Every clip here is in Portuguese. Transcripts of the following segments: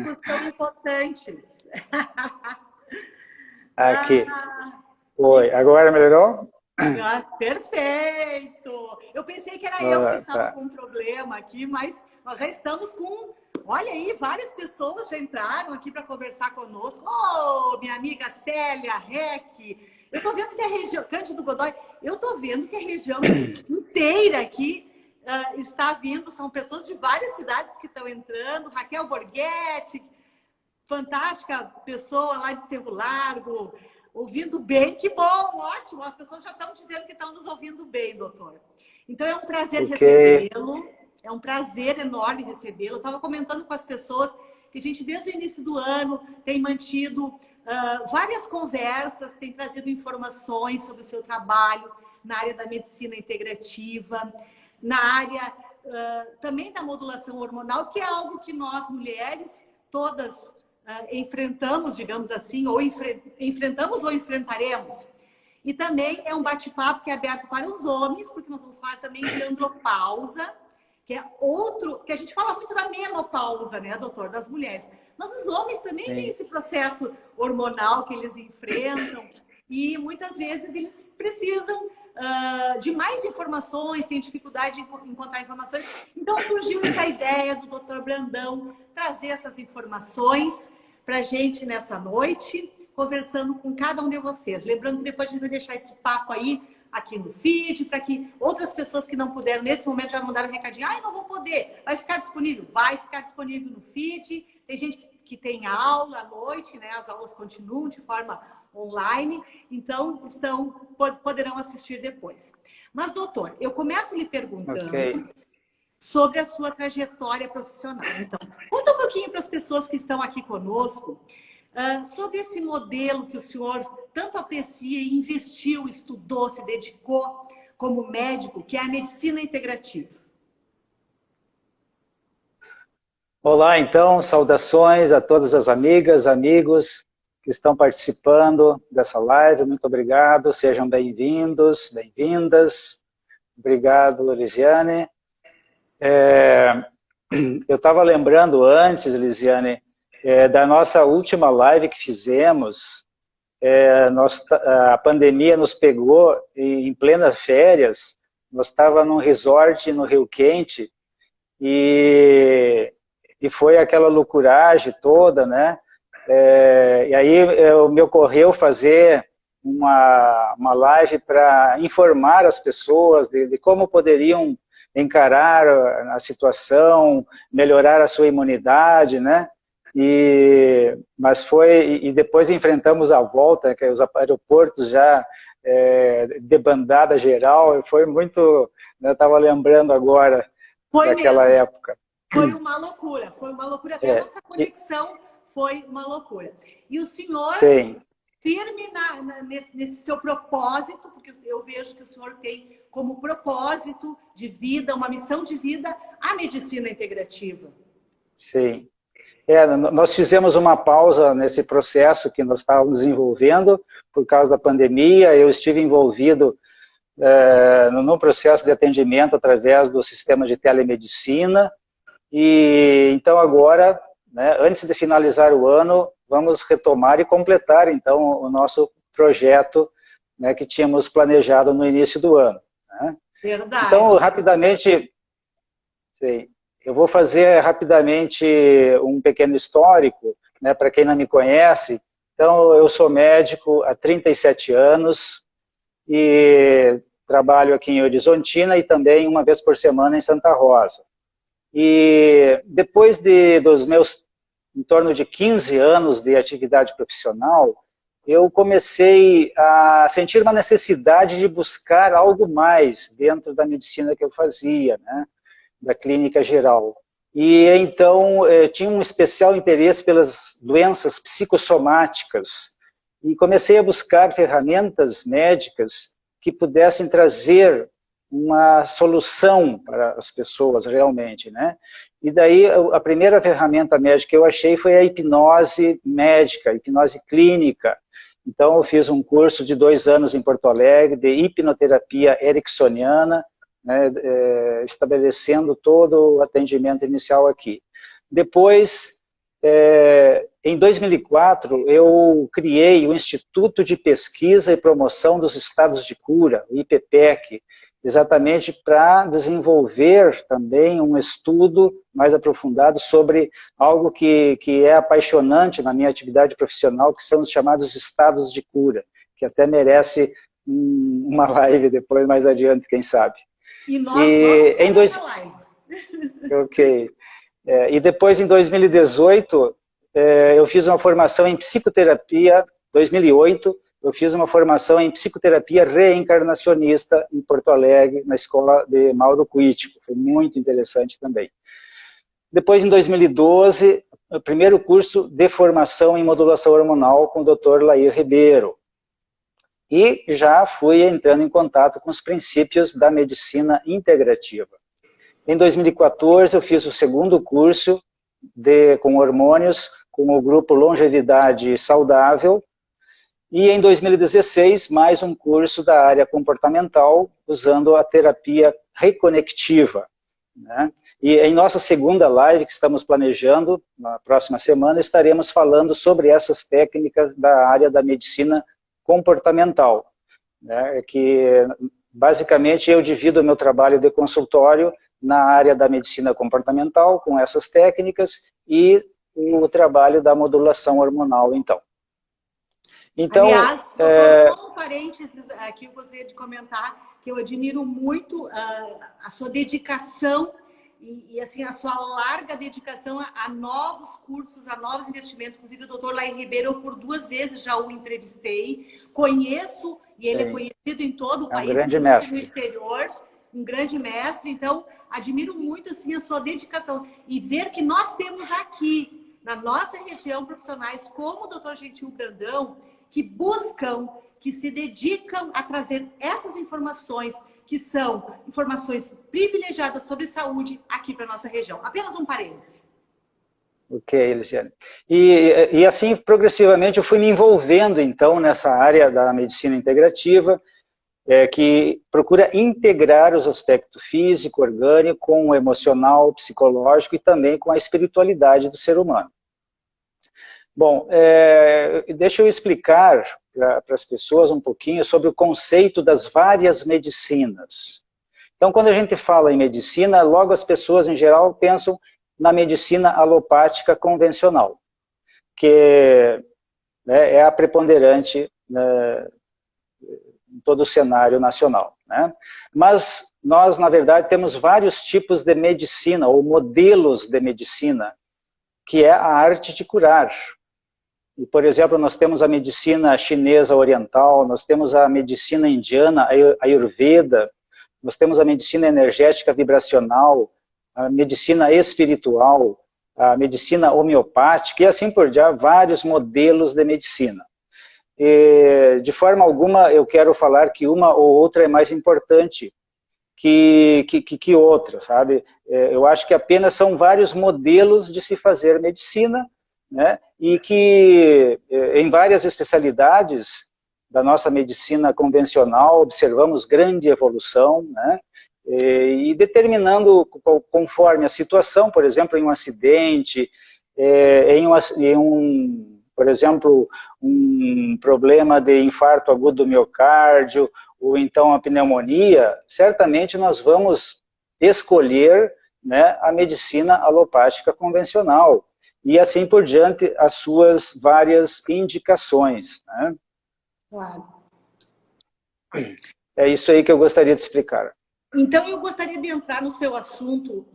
críticos são importantes. Aqui. Ah, Oi, agora melhorou? perfeito! Eu pensei que era eu que estava Tá. com um problema aqui, mas nós já estamos com... Olha aí, várias pessoas já entraram aqui para conversar conosco. Oh, minha amiga Célia, Rec. Eu estou vendo que a região... Cândido Godoy, eu estou vendo que a região inteira aqui está vindo. São pessoas de várias cidades que estão entrando. Raquel Borghetti, fantástica pessoa lá de Cerro Largo, ouvindo bem. Que bom, ótimo. As pessoas já estão dizendo que estão nos ouvindo bem, doutor. Então, é um prazer recebê-lo. É um prazer enorme recebê-lo. Eu estava comentando com as pessoas que a gente, desde o início do ano, tem mantido várias conversas, tem trazido informações sobre o seu trabalho na área da medicina integrativa, na área também da modulação hormonal, que é algo que nós, mulheres, todas enfrentamos, digamos assim, ou enfrentamos ou enfrentaremos. E também é um bate-papo que é aberto para os homens, porque nós vamos falar também de andropausa, que é outro, que a gente fala muito da menopausa, né, doutor, das mulheres. Mas os homens também têm esse processo hormonal que eles enfrentam e muitas vezes eles precisam de mais informações, têm dificuldade em encontrar informações. Então surgiu essa ideia do doutor Brandão trazer essas informações para a gente nessa noite, conversando com cada um de vocês. Lembrando que depois a gente vai deixar esse papo aí aqui no feed, para que outras pessoas que não puderam, nesse momento, já mandaram um recadinho. Ah, não vou poder. Vai ficar disponível? Vai ficar disponível no feed. Tem gente que tem aula à noite, né? As aulas continuam de forma online, então poderão assistir depois. Mas, doutor, eu começo lhe perguntando sobre a sua trajetória profissional. Então, conta um pouquinho para as pessoas que estão aqui conosco sobre esse modelo que o senhor tanto aprecia e investiu, estudou, se dedicou como médico, que é a medicina integrativa. Olá, então, saudações a todas as amigas, amigos que estão participando dessa live. Muito obrigado, sejam bem-vindos, bem-vindas. Obrigado, Lisiane. Eu estava lembrando antes, Lisiane, da nossa última live que fizemos. A pandemia nos pegou em plenas férias. Nós estávamos num resort no Rio Quente e foi aquela loucuragem toda, né? E aí me ocorreu fazer uma live para informar as pessoas de como poderiam encarar a situação, melhorar a sua imunidade, né? E depois enfrentamos a volta, que os aeroportos já debandada geral, foi muito, eu estava lembrando agora daquela época. Foi uma loucura, até a nossa conexão foi uma loucura. E o senhor, firme nesse seu propósito, porque eu vejo que o senhor tem como propósito de vida, uma missão de vida, a medicina integrativa. Sim. Nós fizemos uma pausa nesse processo que nós estávamos desenvolvendo por causa da pandemia. Eu estive envolvido no processo de atendimento através do sistema de telemedicina. E então agora, né, antes de finalizar o ano, vamos retomar e completar então o nosso projeto, né, que tínhamos planejado no início do ano. Né? Verdade. Então, rapidamente, eu vou fazer rapidamente um pequeno histórico, né, para quem não me conhece. Então, eu sou médico há 37 anos e trabalho aqui em Horizontina e também uma vez por semana em Santa Rosa. E depois dos meus em torno de 15 anos de atividade profissional, eu comecei a sentir uma necessidade de buscar algo mais dentro da medicina que eu fazia, né, da clínica geral. E então tinha um especial interesse pelas doenças psicossomáticas e comecei a buscar ferramentas médicas que pudessem trazer uma solução para as pessoas realmente, né? E daí a primeira ferramenta médica que eu achei foi a hipnose médica, hipnose clínica. Então eu fiz um curso de 2 anos em Porto Alegre de hipnoterapia ericksoniana, né, estabelecendo todo o atendimento inicial aqui. Depois em 2004, eu criei o Instituto de Pesquisa e Promoção dos Estados de Cura, o IPPEC, exatamente para desenvolver também um estudo mais aprofundado sobre algo que é apaixonante na minha atividade profissional, que são os chamados estados de cura, que até merece uma live depois, mais adiante, quem sabe. E nós vamos ter essa live. Ok. E depois, em 2018, eu fiz uma formação em psicoterapia, 2008, eu fiz uma formação em psicoterapia reencarnacionista em Porto Alegre, na escola de Mauro Cuítico. Foi muito interessante também. Depois, em 2012, o primeiro curso de formação em modulação hormonal com o Dr. Lair Ribeiro. E já fui entrando em contato com os princípios da medicina integrativa. Em 2014, eu fiz o segundo curso com hormônios, com o grupo Longevidade Saudável, e em 2016, mais um curso da área comportamental, usando a terapia reconectiva, né? E em nossa segunda live, que estamos planejando, na próxima semana, estaremos falando sobre essas técnicas da área da medicina comportamental, né? Que basicamente eu divido o meu trabalho de consultório na área da medicina comportamental, com essas técnicas, e o trabalho da modulação hormonal, então. Aliás, doutor, só um parênteses aqui, eu gostaria de comentar que eu admiro muito a sua dedicação e assim, a sua larga dedicação a novos cursos, a novos investimentos. Inclusive, o doutor Lair Ribeiro, eu por 2 vezes já o entrevistei, conheço, e ele é conhecido em todo o país, um grande mestre. No exterior, um grande mestre. Então, admiro muito assim, a sua dedicação. E ver que nós temos aqui, na nossa região, profissionais como o doutor Gentil Brandão, que buscam, que se dedicam a trazer essas informações, que são informações privilegiadas sobre saúde aqui para a nossa região. Apenas um parêntese. Ok, Luciane. E assim, progressivamente, eu fui me envolvendo, então, nessa área da medicina integrativa, que procura integrar os aspectos físico, orgânico, com o emocional, psicológico e também com a espiritualidade do ser humano. Bom, deixa eu explicar para as pessoas um pouquinho sobre o conceito das várias medicinas. Então, quando a gente fala em medicina, logo as pessoas, em geral, pensam na medicina alopática convencional, que né, é a preponderante em todo o cenário nacional, né? Mas nós, na verdade, temos vários tipos de medicina, ou modelos de medicina, que é a arte de curar. E, por exemplo, nós temos a medicina chinesa oriental, nós temos a medicina indiana, a Ayurveda, nós temos a medicina energética vibracional, a medicina espiritual, a medicina homeopática e assim por diante, vários modelos de medicina. E, de forma alguma, eu quero falar que uma ou outra é mais importante que outra, sabe? Eu acho que apenas são vários modelos de se fazer medicina, né? E que em várias especialidades da nossa medicina convencional observamos grande evolução, né? E determinando conforme a situação, por exemplo, em um acidente, por exemplo, um problema de infarto agudo do miocárdio, ou então a pneumonia, certamente nós vamos escolher, né, a medicina alopática convencional, e assim por diante as suas várias indicações, né? Claro. É isso aí que eu gostaria de explicar. Então, eu gostaria de entrar no seu assunto,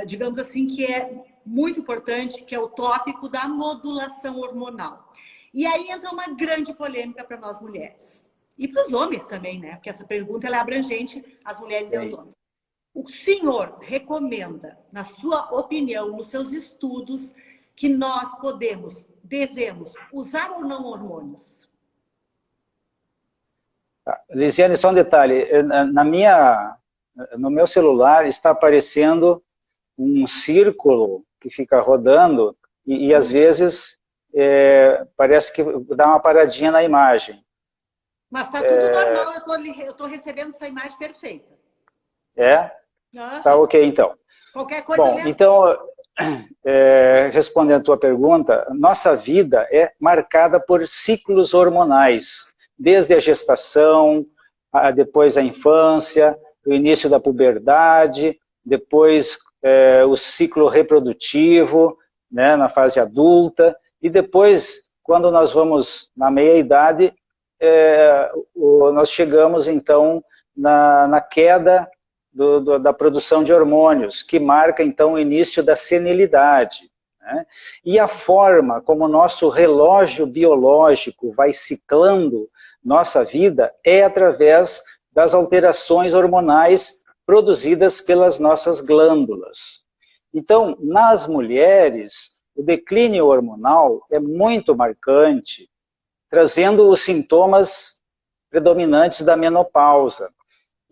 digamos assim, que é muito importante, que é o tópico da modulação hormonal. E aí entra uma grande polêmica para nós mulheres. E para os homens também, né? Porque essa pergunta ela é abrangente às mulheres e aos homens. O senhor recomenda, na sua opinião, nos seus estudos, que nós devemos usar ou não hormônios? Lisiane, só um detalhe. No meu celular está aparecendo um círculo que fica rodando e às vezes parece que dá uma paradinha na imagem. Mas está tudo normal, eu estou recebendo sua imagem perfeita. É? Tá ok, então. Qualquer coisa... Bom, então, respondendo a tua pergunta, nossa vida é marcada por ciclos hormonais, desde a gestação, depois a infância, o início da puberdade, depois o ciclo reprodutivo, né, na fase adulta, e depois, quando nós vamos na meia-idade, nós chegamos, então, na queda da produção de hormônios, que marca, então, o início da senilidade. Né? E a forma como o nosso relógio biológico vai ciclando nossa vida é através das alterações hormonais produzidas pelas nossas glândulas. Então, nas mulheres, o declínio hormonal é muito marcante, trazendo os sintomas predominantes da menopausa,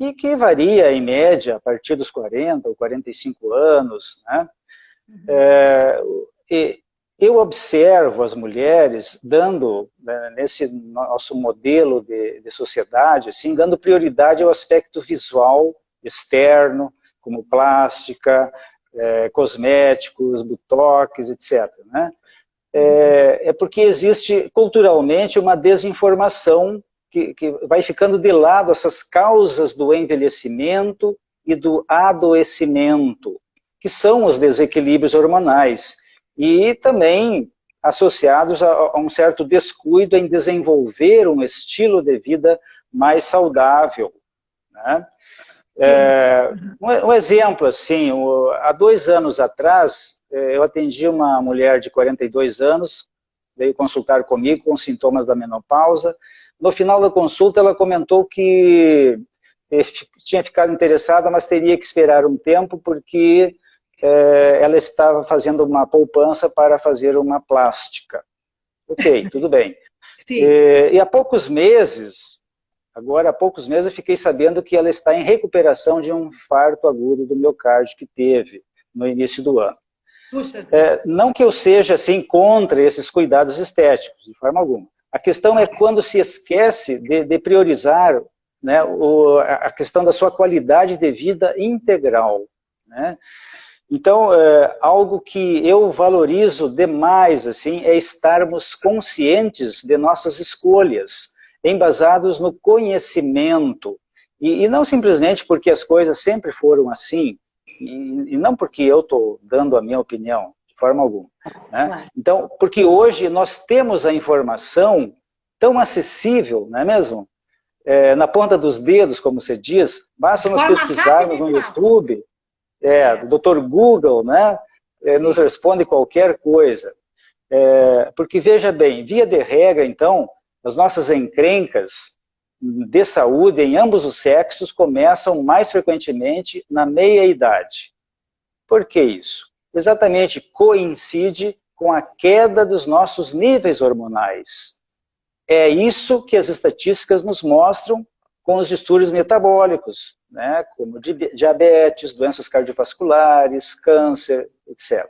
e que varia, em média, a partir dos 40 ou 45 anos. Né? Eu observo as mulheres dando, nesse nosso modelo de sociedade, assim, dando prioridade ao aspecto visual, externo, como plástica, cosméticos, botox, etc. Né? Porque existe culturalmente uma desinformação que vai ficando de lado essas causas do envelhecimento e do adoecimento, que são os desequilíbrios hormonais, e também associados a um certo descuido em desenvolver um estilo de vida mais saudável. Né? Um exemplo, assim, há 2 anos atrás, eu atendi uma mulher de 42 anos, veio consultar comigo com sintomas da menopausa. No final da consulta, ela comentou que tinha ficado interessada, mas teria que esperar um tempo, porque ela estava fazendo uma poupança para fazer uma plástica. Ok, tudo bem. E há poucos meses, eu fiquei sabendo que ela está em recuperação de um infarto agudo do miocárdio que teve no início do ano. Não que eu seja assim contra esses cuidados estéticos, de forma alguma. A questão é quando se esquece de priorizar, né, a questão da sua qualidade de vida integral. Né? Então, algo que eu valorizo demais assim, é estarmos conscientes de nossas escolhas, embasados no conhecimento, e não simplesmente porque as coisas sempre foram assim, e não porque eu estou dando a minha opinião, de forma alguma. Né? Então, porque hoje nós temos a informação tão acessível, não é mesmo? Na ponta dos dedos, como você diz, basta nós pesquisarmos no YouTube, o Dr. Google, né, nos responde qualquer coisa. Porque, veja bem, via de regra, então, as nossas encrencas de saúde em ambos os sexos começam mais frequentemente na meia-idade. Por que isso? Exatamente coincide com a queda dos nossos níveis hormonais. É isso que as estatísticas nos mostram com os distúrbios metabólicos, né, como diabetes, doenças cardiovasculares, câncer, etc.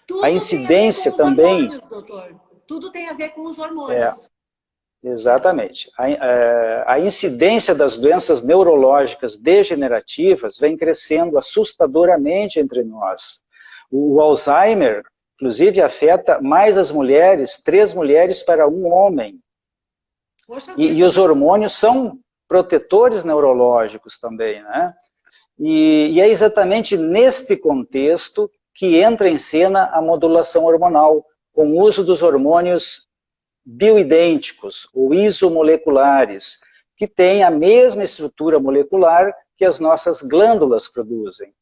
Tudo a incidência tem a ver com os também... hormônios, doutor. Tudo tem a ver com os hormônios. Exatamente. A incidência das doenças neurológicas degenerativas vem crescendo assustadoramente entre nós. O Alzheimer, inclusive, afeta mais as mulheres, 3 mulheres para 1 homem. E os hormônios são protetores neurológicos também, né? E é exatamente neste contexto que entra em cena a modulação hormonal, com o uso dos hormônios bioidênticos ou isomoleculares, que têm a mesma estrutura molecular que as nossas glândulas produzem.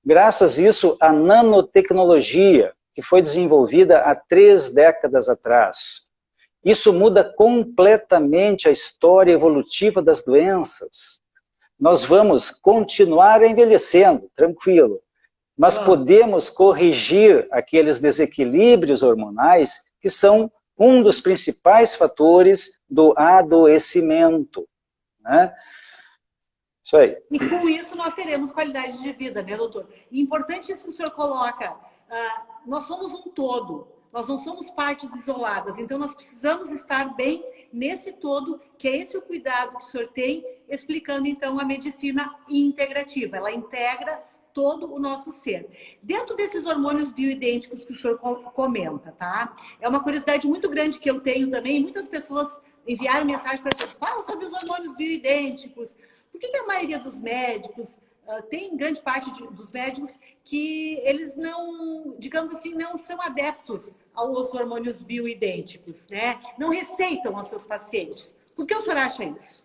Graças a isso, a nanotecnologia, que foi desenvolvida há 3 décadas atrás, isso muda completamente a história evolutiva das doenças. Nós vamos continuar envelhecendo, tranquilo, mas podemos corrigir aqueles desequilíbrios hormonais que são um dos principais fatores do adoecimento. Né? Isso aí. E com isso nós teremos qualidade de vida, né, doutor? E importante isso que o senhor coloca. Nós somos um todo, nós não somos partes isoladas, então nós precisamos estar bem nesse todo, que é esse o cuidado que o senhor tem, explicando então a medicina integrativa. Ela integra todo o nosso ser. Dentro desses hormônios bioidênticos que o senhor comenta, tá? É uma curiosidade muito grande que eu tenho também, muitas pessoas enviaram mensagem para mim, fala sobre os hormônios bioidênticos. Por que a maioria dos médicos, tem grande parte dos médicos que eles não, digamos assim, não são adeptos aos hormônios bioidênticos, né? Não receitam aos seus pacientes. Por que o senhor acha isso?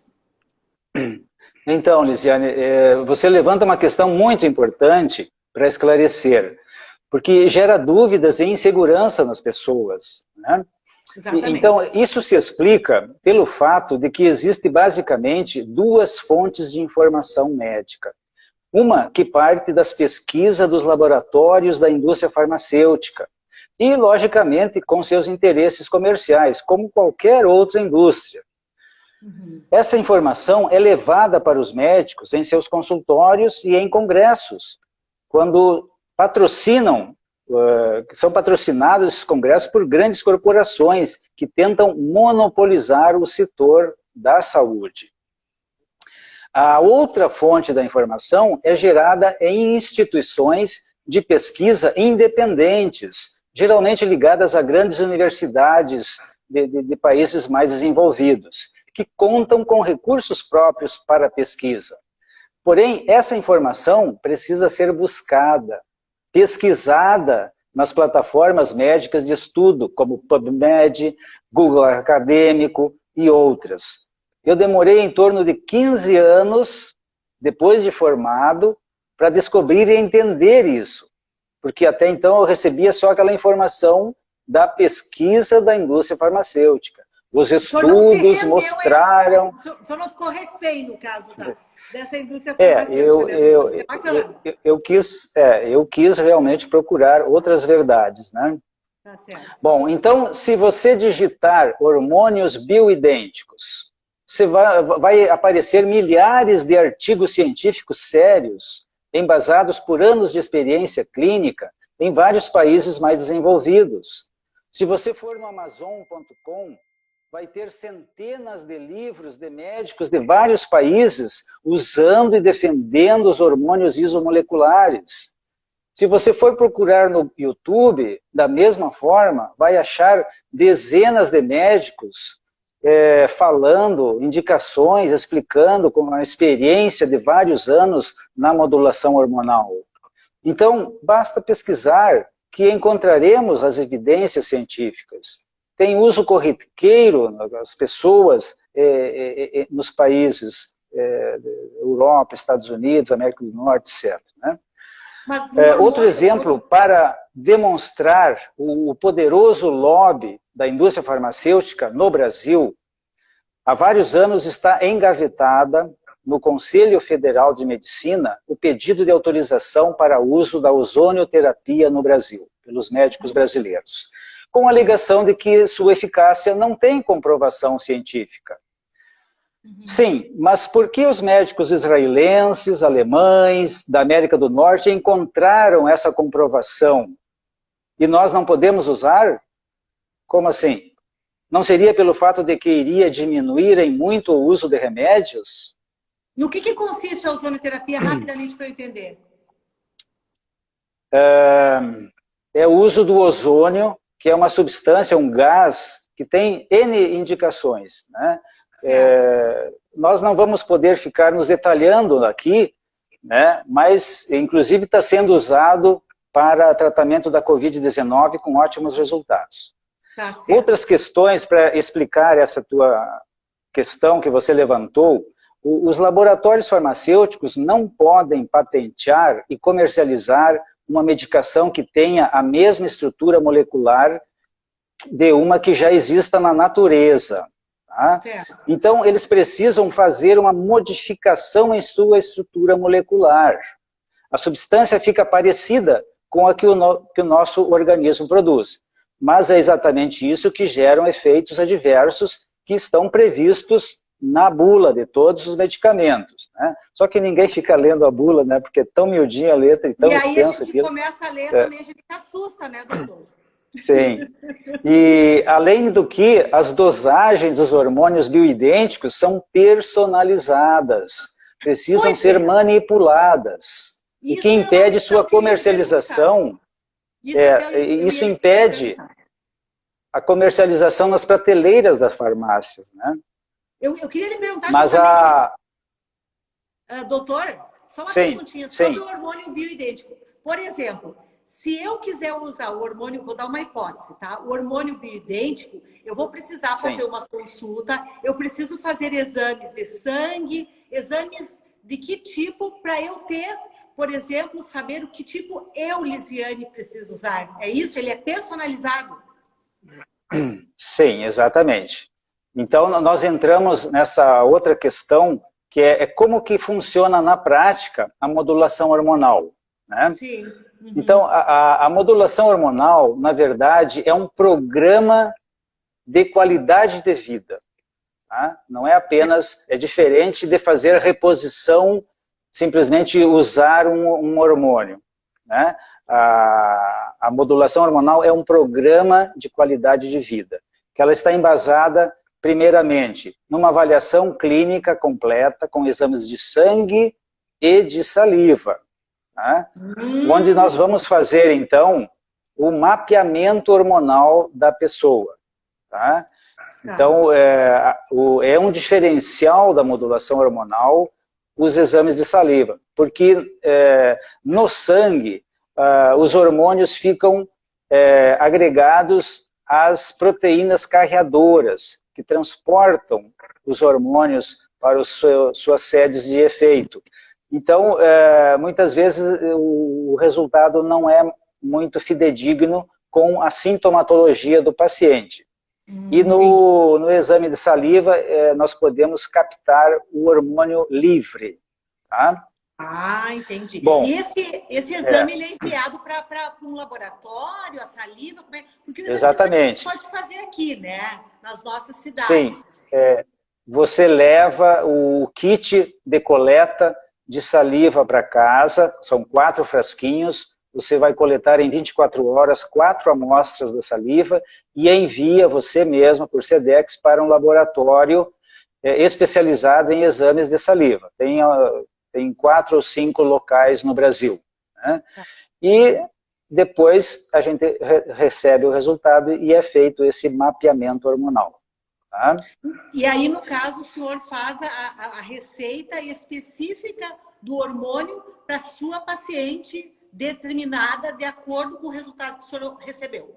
Então, Lisiane, você levanta uma questão muito importante para esclarecer, porque gera dúvidas e insegurança nas pessoas, né? Exatamente. Então, isso se explica pelo fato de que existe basicamente duas fontes de informação médica. Uma que parte das pesquisas dos laboratórios da indústria farmacêutica e, logicamente, com seus interesses comerciais, como qualquer outra indústria. Uhum. Essa informação é levada para os médicos em seus consultórios e em congressos, quando são patrocinados esses congressos por grandes corporações que tentam monopolizar o setor da saúde. A outra fonte da informação é gerada em instituições de pesquisa independentes, geralmente ligadas a grandes universidades de países mais desenvolvidos, que contam com recursos próprios para a pesquisa. Porém, essa informação precisa ser buscada, pesquisada nas plataformas médicas de estudo, como PubMed, Google Acadêmico e outras. Eu demorei em torno de 15 anos, depois de formado, para descobrir e entender isso. Porque até então eu recebia só aquela informação da pesquisa da indústria farmacêutica. Os estudos mostraram... O senhor não ficou refém, no caso, dessa indústria farmacêutica? Eu quis realmente procurar outras verdades, né? Tá certo. Bom, então, se você digitar hormônios bioidênticos, vai aparecer milhares de artigos científicos sérios, embasados por anos de experiência clínica em vários países mais desenvolvidos. Se você for no Amazon.com, vai ter centenas de livros de médicos de vários países usando e defendendo os hormônios isomoleculares. Se você for procurar no YouTube, da mesma forma, vai achar dezenas de médicos falando, indicações, explicando com a experiência de vários anos na modulação hormonal. Então, basta pesquisar que encontraremos as evidências científicas. Tem uso corriqueiro nas pessoas nos países Europa, Estados Unidos, América do Norte, etc. Né? Outro exemplo para demonstrar o poderoso lobby da indústria farmacêutica no Brasil, há vários anos está engavetada no Conselho Federal de Medicina o pedido de autorização para uso da ozonioterapia no Brasil, pelos médicos brasileiros, com a alegação de que sua eficácia não tem comprovação científica. Sim, mas por que os médicos israelenses, alemães, da América do Norte encontraram essa comprovação e nós não podemos usar? Como assim? Não seria pelo fato de que iria diminuir em muito o uso de remédios? No que consiste a ozonoterapia, rapidamente para eu entender? É o uso do ozônio, que é uma substância, um gás, que tem N indicações, né? Nós não vamos poder ficar nos detalhando aqui, né? Mas, inclusive, está sendo usado para tratamento da Covid-19 com ótimos resultados. Tá certo. Outras questões para explicar essa tua questão que você levantou, os laboratórios farmacêuticos não podem patentear e comercializar uma medicação que tenha a mesma estrutura molecular de uma que já exista na natureza. Tá? Então, eles precisam fazer uma modificação em sua estrutura molecular. A substância fica parecida com a que o nosso organismo produz. Mas é exatamente isso que geram efeitos adversos que estão previstos na bula de todos os medicamentos. Né? Só que ninguém fica lendo a bula, né? Porque é tão miudinha a letra e tão extensa. E aí a gente começa a ler também, a gente se assusta, né, doutor? Sim. E, além do que, as dosagens dos hormônios bioidênticos são personalizadas, precisam ser manipuladas. o que Isso é uma impede sua questão que eu ia comercialização, isso perguntar. impede a comercialização nas prateleiras das farmácias, né? Eu queria lhe perguntar Mas justamente isso. Doutor, só uma Sim, perguntinha sobre sim, o hormônio bioidêntico. Por exemplo, se eu quiser usar o hormônio, vou dar uma hipótese, tá? O hormônio bioidêntico, eu vou precisar sim. fazer uma consulta, eu preciso fazer exames de sangue, exames de que tipo para eu ter, por exemplo, saber o que tipo eu, Lisiane, preciso usar. É isso? Ele é personalizado? Sim, exatamente. Então, nós entramos nessa outra questão, que é como que funciona na prática a modulação hormonal, né? Sim. Uhum. Então, a modulação hormonal, na verdade, é um programa de qualidade de vida. Tá? Não é apenas, é diferente de fazer reposição, simplesmente usar um hormônio. Né? A modulação hormonal é um programa de qualidade de vida, que ela está embasada, primeiramente, numa avaliação clínica completa, com exames de sangue e de saliva, tá? Onde nós vamos fazer, então, o mapeamento hormonal da pessoa. Tá? Então, é um diferencial da modulação hormonal os exames de saliva, porque no sangue os hormônios ficam agregados às proteínas carreadoras, que transportam os hormônios para suas sedes de efeito. Então, muitas vezes o resultado não é muito fidedigno com a sintomatologia do paciente. E no exame de saliva, nós podemos captar o hormônio livre. Tá? Ah, entendi. Bom, e esse exame ele é enviado para um laboratório, a saliva? Como é? Porque o exame exatamente. de saliva pode fazer aqui, né? Nas nossas cidades. Sim. Você leva o kit de coleta de saliva para casa, são 4 frasquinhos, você vai coletar em 24 horas 4 amostras da saliva e envia você mesma por Sedex para um laboratório especializado em exames de saliva. Tem 4 ou 5 locais no Brasil. Né? E depois a gente recebe o resultado e é feito esse mapeamento hormonal. Tá? E aí, no caso, o senhor faz a receita específica do hormônio para sua paciente determinada de acordo com o resultado que o senhor recebeu.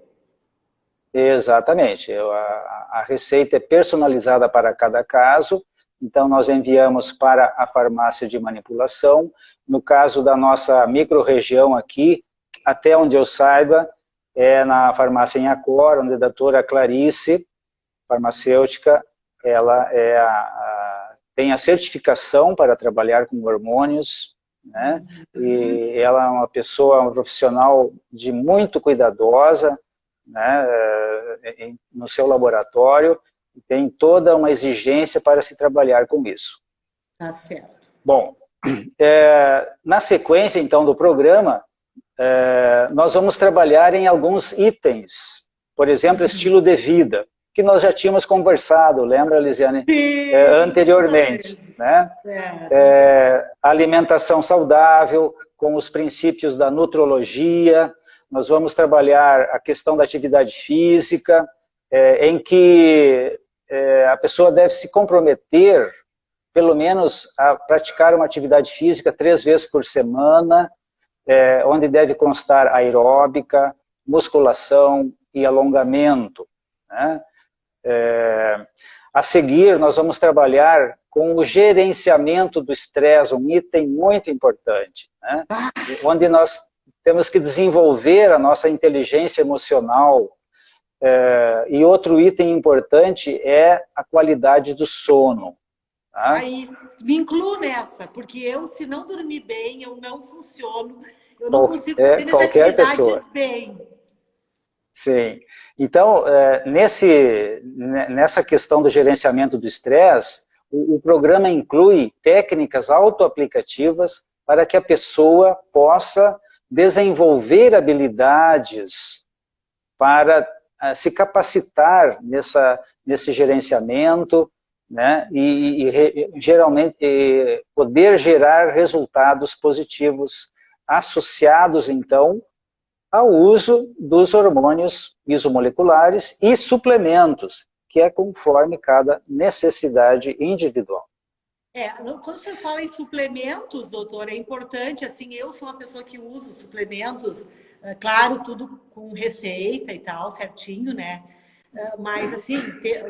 Exatamente. A receita é personalizada para cada caso, então nós enviamos para a farmácia de manipulação. No caso da nossa micro-região aqui, até onde eu saiba, é na farmácia em Acor, onde a doutora Clarice, farmacêutica, ela tem a certificação para trabalhar com hormônios, né? E ela é uma pessoa, um profissional de muito cuidadosa, né? No seu laboratório, e tem toda uma exigência para se trabalhar com isso. Tá certo. Bom, na sequência, então, do programa, nós vamos trabalhar em alguns itens, por exemplo, estilo de vida, que nós já tínhamos conversado, lembra, Lisiane? Anteriormente. Né? Alimentação saudável, com os princípios da nutrologia, nós vamos trabalhar a questão da atividade física, em que a pessoa deve se comprometer, pelo menos, a praticar uma atividade física 3 vezes por semana, onde deve constar aeróbica, musculação e alongamento. Né? A seguir, nós vamos trabalhar com o gerenciamento do estresse, um item muito importante, né? Onde nós temos que desenvolver a nossa inteligência emocional. E outro item importante é a qualidade do sono. Tá? Aí, me incluo nessa, porque eu, se não dormir bem, eu não funciono, eu não consigo ter as atividades bem. Sim. Então, nessa questão do gerenciamento do estresse, o programa inclui técnicas autoaplicativas para que a pessoa possa desenvolver habilidades para se capacitar nesse gerenciamento, né, e geralmente poder gerar resultados positivos associados, então, ao uso dos hormônios isomoleculares e suplementos, que é conforme cada necessidade individual. Quando você fala em suplementos, doutor, é importante, assim, eu sou uma pessoa que usa suplementos, claro, tudo com receita e tal, certinho, né? Mas, assim,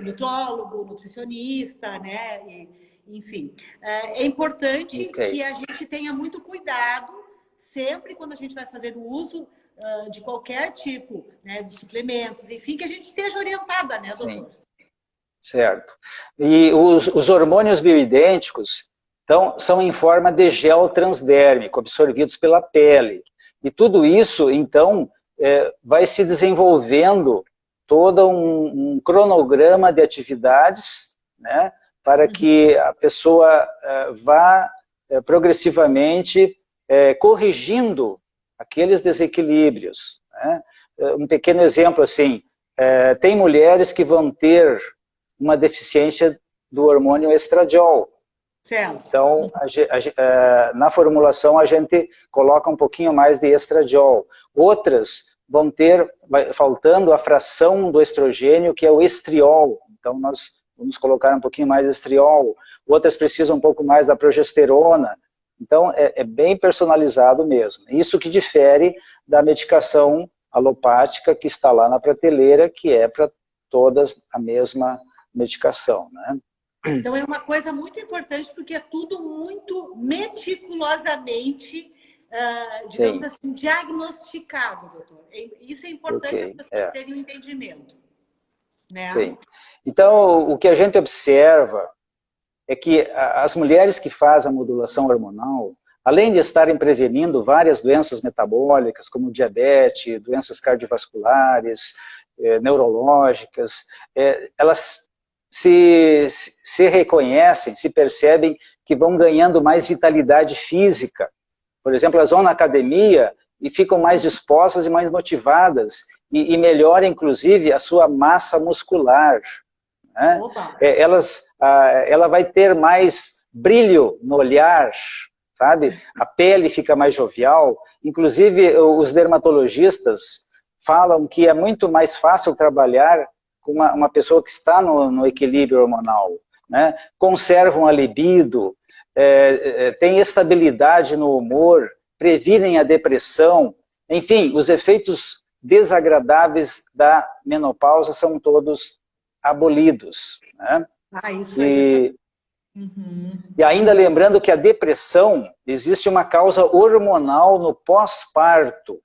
nutrólogo, nutricionista, né? Enfim, é importante que a gente tenha muito cuidado sempre quando a gente vai fazer o uso de qualquer tipo, né, de suplementos, enfim, que a gente esteja orientada, né, doutor? Sim. Certo. E os hormônios bioidênticos, então, são em forma de gel transdérmico, absorvidos pela pele. E tudo isso, então, vai se desenvolvendo todo um cronograma de atividades, né, para que a pessoa vá progressivamente corrigindo aqueles desequilíbrios, né? Um pequeno exemplo, assim, tem mulheres que vão ter uma deficiência do hormônio estradiol. Certo. Então, na formulação, a gente coloca um pouquinho mais de estradiol. Outras vão ter, faltando a fração do estrogênio, que é o estriol. Então, nós vamos colocar um pouquinho mais de estriol. Outras precisam um pouco mais da progesterona. Então, é bem personalizado mesmo. Isso que difere da medicação alopática que está lá na prateleira, que é para todas a mesma medicação, né? Então é uma coisa muito importante porque é tudo muito meticulosamente, digamos assim, diagnosticado, doutor. Isso é importante as pessoas terem um entendimento, né? Sim. Então, o que a gente observa é que as mulheres que fazem a modulação hormonal, além de estarem prevenindo várias doenças metabólicas, como diabetes, doenças cardiovasculares, neurológicas, elas se reconhecem, se percebem que vão ganhando mais vitalidade física. Por exemplo, elas vão na academia e ficam mais dispostas e mais motivadas, e melhora, inclusive, a sua massa muscular, né? Ela vai ter mais brilho no olhar, sabe? A pele fica mais jovial. Inclusive, os dermatologistas falam que é muito mais fácil trabalhar com uma pessoa que está no equilíbrio hormonal, né? Conservam a libido, tem estabilidade no humor, previnem a depressão. Enfim, os efeitos desagradáveis da menopausa são todos abolidos, né? Isso aí. E ainda lembrando que a depressão, existe uma causa hormonal no pós-parto,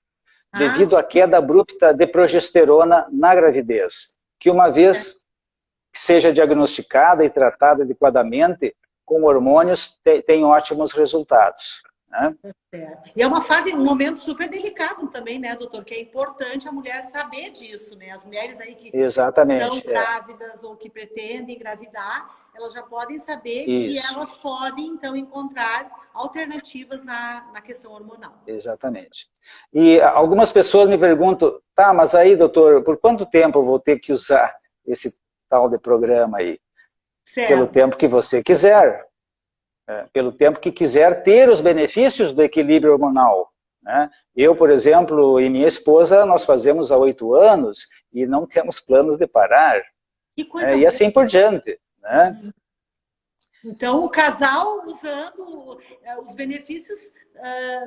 devido à queda abrupta de progesterona na gravidez, que uma vez que seja diagnosticada e tratada adequadamente com hormônios, tem ótimos resultados, né? E é uma fase, um momento super delicado também, né, doutor? Que é importante a mulher saber disso, né? As mulheres aí que estão grávidas ou que pretendem engravidar, elas já podem saber que elas podem, então, encontrar alternativas na questão hormonal. Exatamente. E algumas pessoas me perguntam, tá, mas aí, doutor, por quanto tempo eu vou ter que usar esse tal de programa aí? Certo. Pelo tempo que você quiser. Pelo tempo que quiser ter os benefícios do equilíbrio hormonal, né? Eu, por exemplo, e minha esposa, nós fazemos há 8 anos e não temos planos de parar. E assim por diante, né? Então, o casal usando os benefícios,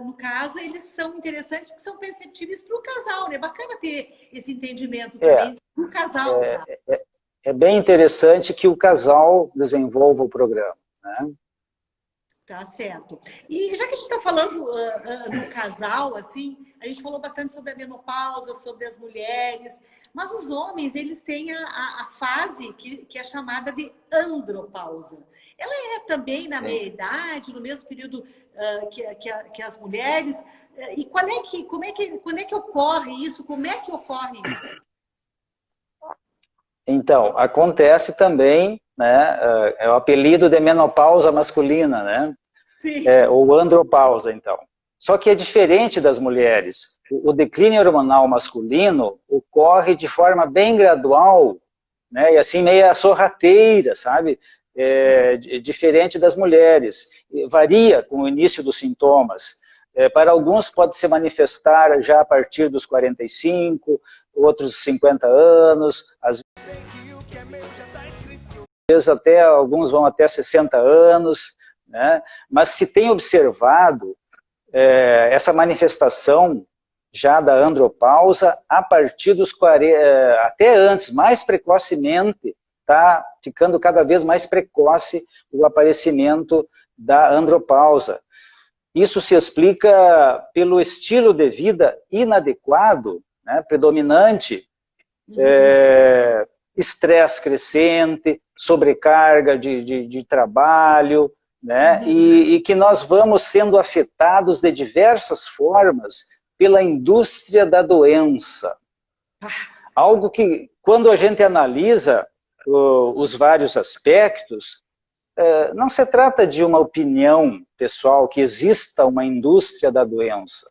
no caso, eles são interessantes porque são perceptíveis para o casal, né? Bacana ter esse entendimento também do casal. É bem interessante que o casal desenvolva o programa, né? Tá certo. E já que a gente está falando no casal, assim, a gente falou bastante sobre a menopausa, sobre as mulheres, mas os homens, eles têm a fase que é chamada de andropausa. Ela é também na meia-idade, no mesmo período que as mulheres. E quando é que ocorre isso? Como é que ocorre isso? Então, acontece também, né, é o apelido de menopausa masculina, né? Sim. Ou andropausa, então. Só que é diferente das mulheres. O declínio hormonal masculino ocorre de forma bem gradual, né, e assim meia sorrateira, sabe? Diferente das mulheres. Varia com o início dos sintomas. Para alguns pode se manifestar já a partir dos 45, outros 50 anos, às vezes até alguns vão até 60 anos, né? Mas se tem observado essa manifestação já da andropausa a partir dos 40, até antes, mais precocemente, está ficando cada vez mais precoce o aparecimento da andropausa. Isso se explica pelo estilo de vida inadequado, né, predominante, estresse crescente, sobrecarga de trabalho, né, e que nós vamos sendo afetados de diversas formas pela indústria da doença. Algo que, quando a gente analisa os vários aspectos, não se trata de uma opinião pessoal, que exista uma indústria da doença.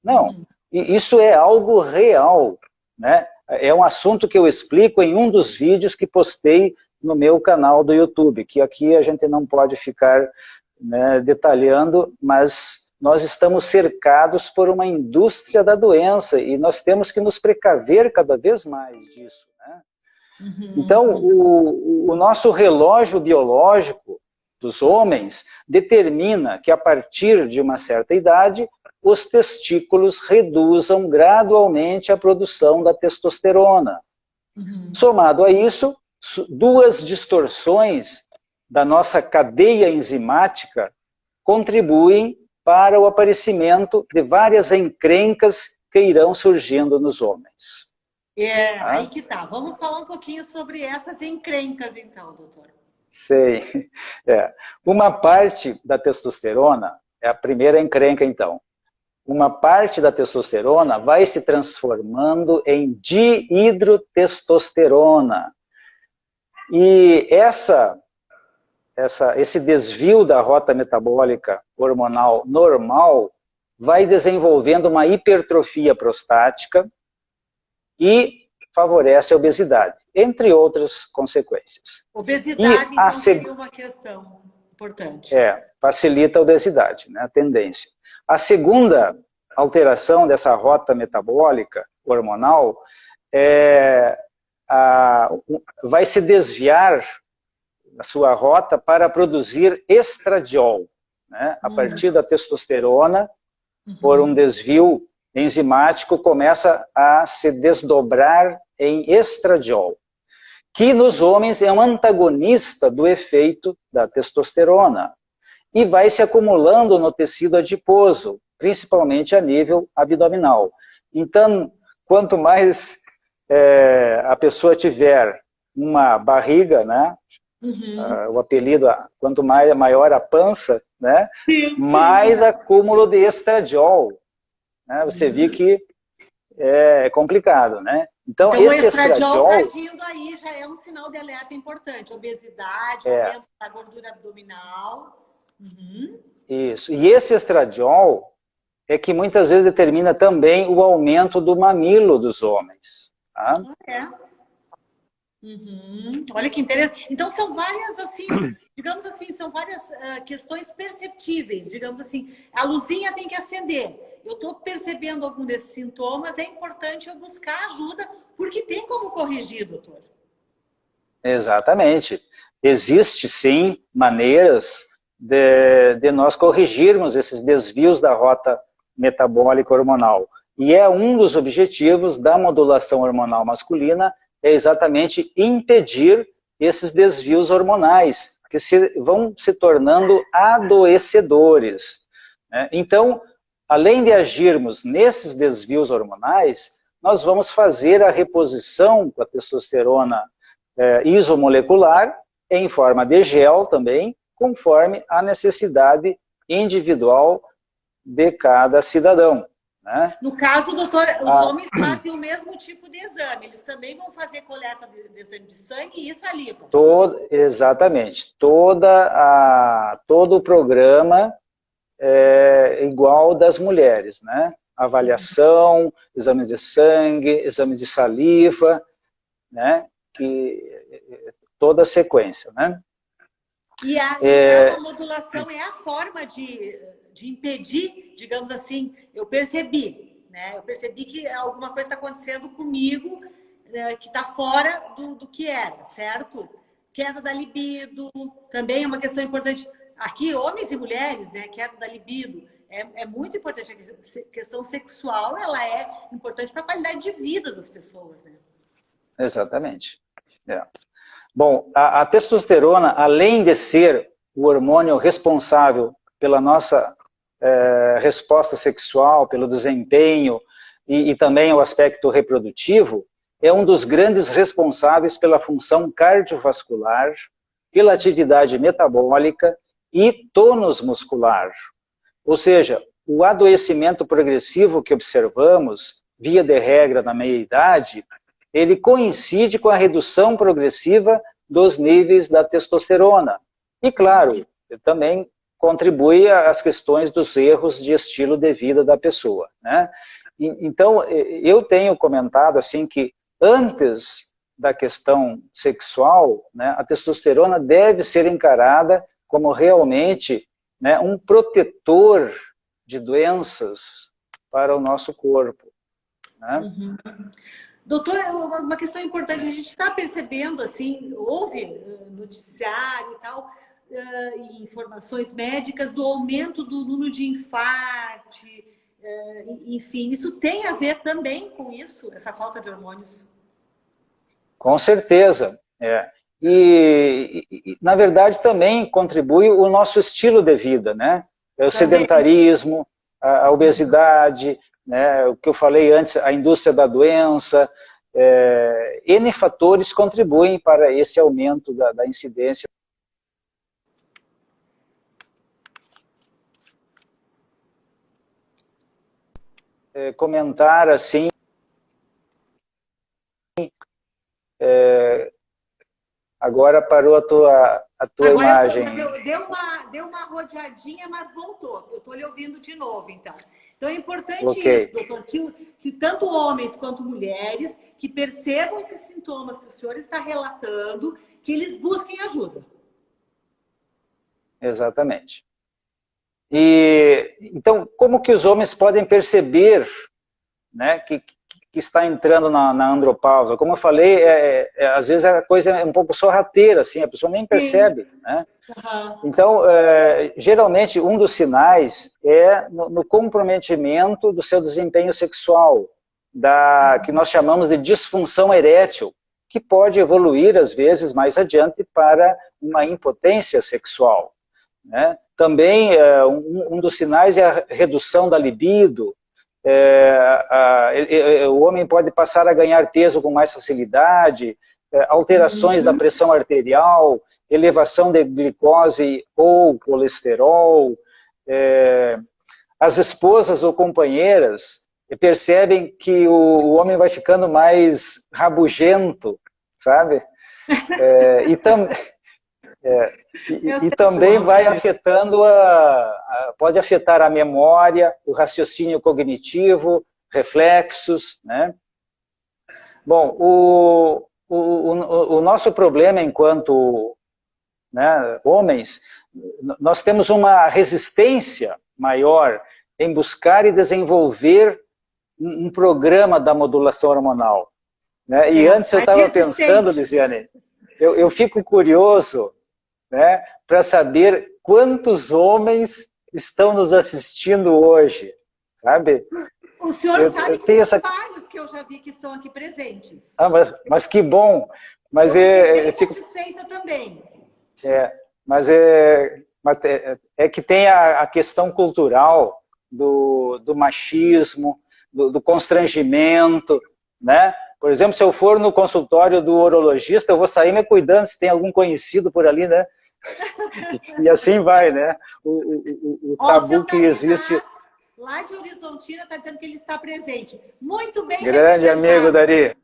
Não, isso é algo real, né? É um assunto que eu explico em um dos vídeos que postei no meu canal do YouTube, que aqui a gente não pode ficar, né, detalhando, mas nós estamos cercados por uma indústria da doença e nós temos que nos precaver cada vez mais disso, né? Então, o nosso relógio biológico dos homens determina que a partir de uma certa idade, os testículos reduzam gradualmente a produção da testosterona. Somado a isso, duas distorções da nossa cadeia enzimática contribuem para o aparecimento de várias encrencas que irão surgindo nos homens. Aí que tá. Vamos falar um pouquinho sobre essas encrencas, então, doutor. Sei. Uma parte da testosterona, é a primeira encrenca, então. Uma parte da testosterona vai se transformando em dihidrotestosterona. E esse desvio da rota metabólica hormonal normal vai desenvolvendo uma hipertrofia prostática e favorece a obesidade, entre outras consequências. Obesidade, então, seria uma questão importante. Facilita a obesidade, né, a tendência. A segunda alteração dessa rota metabólica hormonal vai se desviar a sua rota para produzir estradiol, né, a partir da testosterona, por um desvio enzimático, começa a se desdobrar em estradiol, que nos homens é um antagonista do efeito da testosterona e vai se acumulando no tecido adiposo, principalmente a nível abdominal. Então, quanto mais a pessoa tiver uma barriga, né, o apelido, quanto maior a pança, né, mais acúmulo de estradiol. Né, você vê que é complicado, né? Então esse estradiol agindo aí já é um sinal de alerta importante. Obesidade, aumento da gordura abdominal. Isso. E esse estradiol é que muitas vezes determina também o aumento do mamilo dos homens. Tá? Olha que interessante. Então são várias, assim, digamos assim, são várias questões perceptíveis. Digamos assim, a luzinha tem que acender. Eu estou percebendo algum desses sintomas, é importante eu buscar ajuda, porque tem como corrigir, doutor. Exatamente. Existe, sim, maneiras de nós corrigirmos esses desvios da rota metabólica hormonal. E é um dos objetivos da modulação hormonal masculina, é exatamente impedir esses desvios hormonais, que vão se tornando adoecedores. Né? Então, além de agirmos nesses desvios hormonais, nós vamos fazer a reposição com a testosterona isomolecular, em forma de gel também, conforme a necessidade individual de cada cidadão. Né? No caso, doutor, os homens fazem o mesmo tipo de exame. Eles também vão fazer coleta de exame de sangue e saliva. Exatamente. Todo o programa é igual das mulheres, né? Avaliação, exames de sangue, exames de saliva, né? Toda a sequência, né? E a modulação é a forma de impedir, digamos assim, eu percebi, né? Eu percebi que alguma coisa está acontecendo comigo, né, que está fora do que era, certo? Queda da libido, também é uma questão importante. Aqui, homens e mulheres, né? Queda da libido. É muito importante. A questão sexual, ela é importante para a qualidade de vida das pessoas, né? Exatamente. Bom, a testosterona, além de ser o hormônio responsável pela nossa resposta sexual, pelo desempenho e também o aspecto reprodutivo, é um dos grandes responsáveis pela função cardiovascular, pela atividade metabólica e tônus muscular. Ou seja, o adoecimento progressivo que observamos, via de regra na meia-idade, ele coincide com a redução progressiva dos níveis da testosterona. E, claro, também contribui às questões dos erros de estilo de vida da pessoa, né? Então, eu tenho comentado assim que antes da questão sexual, né, a testosterona deve ser encarada como realmente, né, um protetor de doenças para o nosso corpo, né? Uhum. Doutora, uma questão importante, a gente está percebendo, assim, houve noticiário e tal, informações médicas do aumento do número de infarto, enfim, isso tem a ver também com isso, essa falta de hormônios? Com certeza, na verdade também contribui o nosso estilo de vida, né? O sedentarismo, a obesidade, né? O que eu falei antes, a indústria da doença, N fatores contribuem para esse aumento da incidência. Comentar assim, agora parou a tua agora imagem. Deu uma rodeadinha, mas voltou. Eu estou lhe ouvindo de novo, então. Então é importante isso, doutor, que tanto homens quanto mulheres que percebam esses sintomas que o senhor está relatando, que eles busquem ajuda. Exatamente. Então, como que os homens podem perceber, né, que está entrando na andropausa? Como eu falei, às vezes a coisa é um pouco sorrateira, assim, a pessoa nem percebe, né? Uhum. Então, geralmente, um dos sinais é no comprometimento do seu desempenho sexual, que nós chamamos de disfunção erétil, que pode evoluir, às vezes, mais adiante para uma impotência sexual, né? Também, um dos sinais é a redução da libido. O homem pode passar a ganhar peso com mais facilidade, alterações da pressão arterial, elevação de glicose ou colesterol. As esposas ou companheiras percebem que o homem vai ficando mais rabugento, sabe? E também vai afetando pode afetar a memória, o raciocínio cognitivo, reflexos, né? Bom, o nosso problema enquanto, né, homens, nós temos uma resistência maior em buscar e desenvolver um programa da modulação hormonal, né? E antes eu estava pensando, Lisiane, eu fico curioso, né, para saber quantos homens estão nos assistindo hoje, sabe? O senhor sabe que tem vários que eu já vi que estão aqui presentes. Mas que bom. Mas eu fico satisfeita também. Mas que tem a questão cultural do machismo, do constrangimento, né? Por exemplo, se eu for no consultório do urologista, eu vou sair me cuidando se tem algum conhecido por ali, né? E assim vai, né? O tabu que existe. Lá de Horizontina está dizendo que ele está presente. Muito bem. Grande amigo, Dari.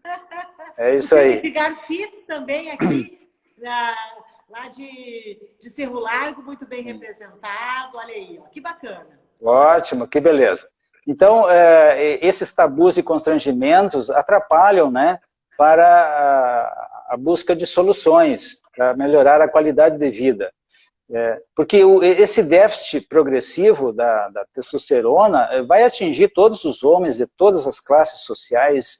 É isso aí. O Edgar Fitz também aqui, lá de Cerro Largo, muito bem representado. Olha aí, ó, que bacana. Ótimo, que beleza. Então, esses tabus e constrangimentos atrapalham, né, para a busca de soluções, para melhorar a qualidade de vida. Porque esse déficit progressivo da testosterona vai atingir todos os homens de todas as classes sociais,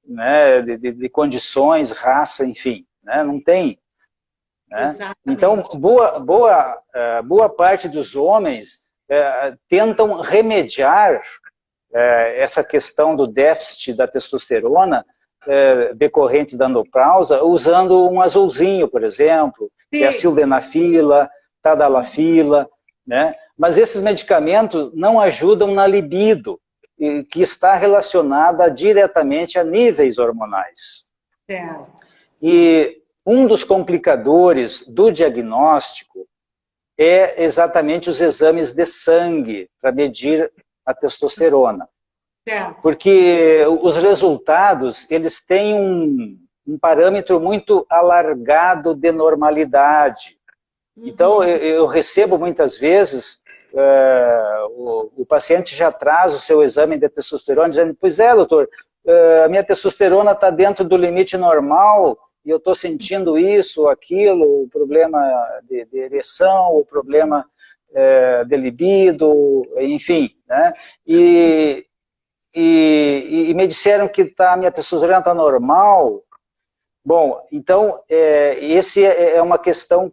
né, de condições, raça, enfim, né, não tem. Né? Então, boa parte dos homens tentam remediar essa questão do déficit da testosterona decorrente da andropausa usando um azulzinho, por exemplo, que é a sildenafila, tadalafila, né? Mas esses medicamentos não ajudam na libido, que está relacionada diretamente a níveis hormonais. Certo. E um dos complicadores do diagnóstico é exatamente os exames de sangue para medir a testosterona. Certo. Porque os resultados, eles têm um parâmetro muito alargado de normalidade. Então, eu recebo muitas vezes, o paciente já traz o seu exame de testosterona, dizendo, pois é, doutor, a minha testosterona está dentro do limite normal, e eu estou sentindo isso, aquilo, o problema de ereção, o problema de libido, enfim, né? E me disseram que a minha testosterona está normal. Bom, então, esse é uma questão